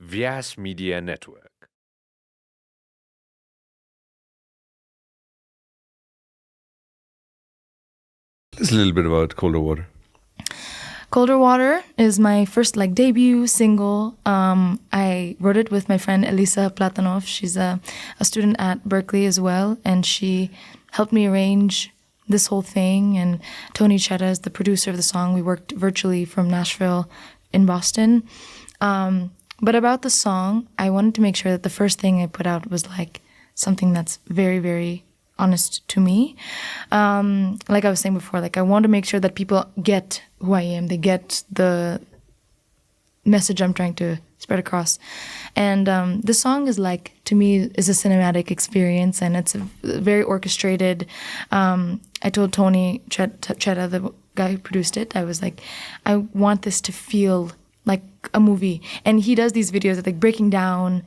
Vyas Media Network. Just a little bit about Colder Water. Colder Water is my first debut single. I wrote it with my friend Elisa Platanov. She's a student at Berkeley as well, and she helped me arrange this whole thing. And Tony Chetta is the producer of the song. We worked virtually from Nashville in Boston. But about the song, I wanted to make sure that the first thing I put out was something that's very, very honest to me. Like I was saying before, I want to make sure that people get who I am. They get the message I'm trying to spread across. And the song is to me, is a cinematic experience, and it's very orchestrated. I told Tony Chetta, the guy who produced it, I was I want this to feel like a movie. And he does these videos of breaking down,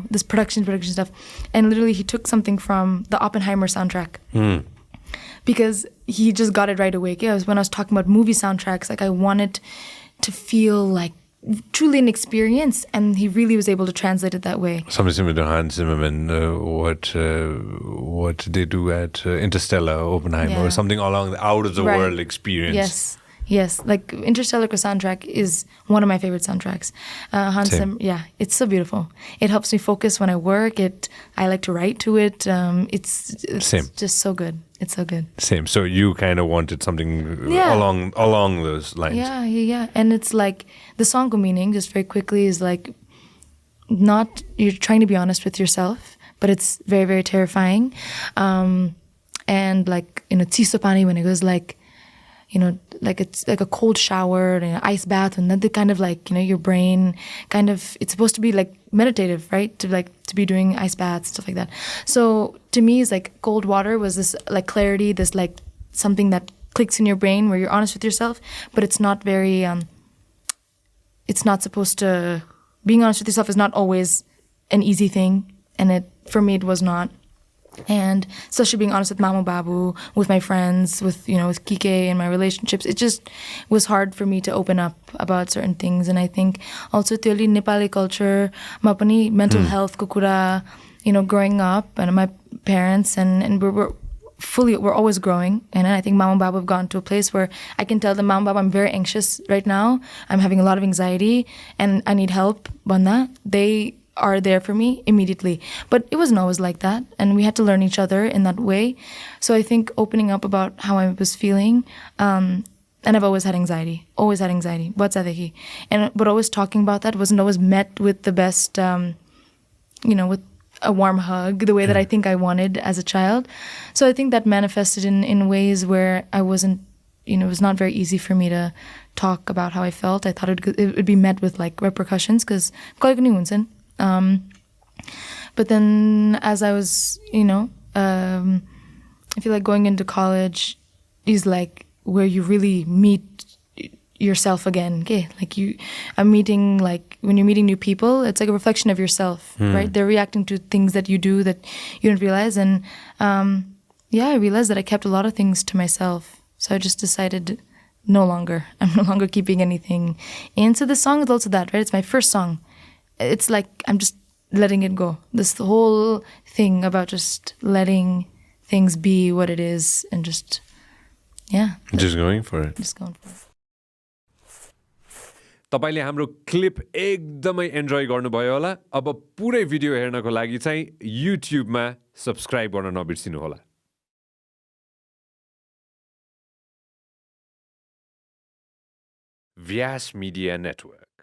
this production stuff. And literally he took something from the Oppenheimer soundtrack. Because he just got it right away. When I was talking about movie soundtracks, I wanted to feel truly an experience, and he really was able to translate it that way. Something similar to Hans Zimmerman, what they do at Interstellar, Oppenheimer, or something along the out-of-the-world experience. Yes, Interstellar soundtrack is one of my favorite soundtracks. Hans Zimmer, it's so beautiful. It helps me focus when I work. I like to write to it. It's Same. Just so good. It's so good. Same. So you kind of wanted something along those lines. Yeah. And it's the song meaning, just very quickly, is not, you're trying to be honest with yourself, but it's very, very terrifying. And Tsiso Pani, when it goes it's a cold shower and an ice bath, and then the kind of your brain kind of, it's supposed to be meditative, right? To be doing ice baths, stuff like that. So to me, it's cold water was this clarity, this something that clicks in your brain where you're honest with yourself, but it's not very, it's not supposed to, being honest with yourself is not always an easy thing. And for me, it was not. And especially being honest with Mamu Babu, with my friends, with Kike and my relationships, it just was hard for me to open up about certain things. And I think also Tioli Nepali culture, mapani mental health kukura, growing up, and my parents and we're always growing. And I think Mamu Babu have gotten to a place where I can tell them, Mamu Babu, I'm very anxious right now. I'm having a lot of anxiety and I need help. Banda, they are there for me immediately. But it wasn't always like that, and we had to learn each other in that way. So I think opening up about how I was feeling, and I've always had anxiety, but always talking about that wasn't always met with the best, with a warm hug, the way that I think I wanted as a child. So I think that manifested in ways where I wasn't, it was not very easy for me to talk about how I felt. I thought it would be met with repercussions, because but then as I was, I feel going into college is where you really meet yourself again. Okay, I'm meeting, when you're meeting new people, it's a reflection of yourself, right? They're reacting to things that you do that you don't realize. And I realized that I kept a lot of things to myself. So I just decided I'm no longer keeping anything in. So the song is also that, right? It's my first song. It's I'm just letting it go. This whole thing about just letting things be what it is and just going for it. Just going for it. तपाईले हाम्रो clip एकदमै enjoy गर्नुभयो होला. अब पुरै video हेर्नको लागि चाहिँ युट्युबमा सब्स्क्राइब गर्न नबिर्सिनु होला. Vyas Media Network.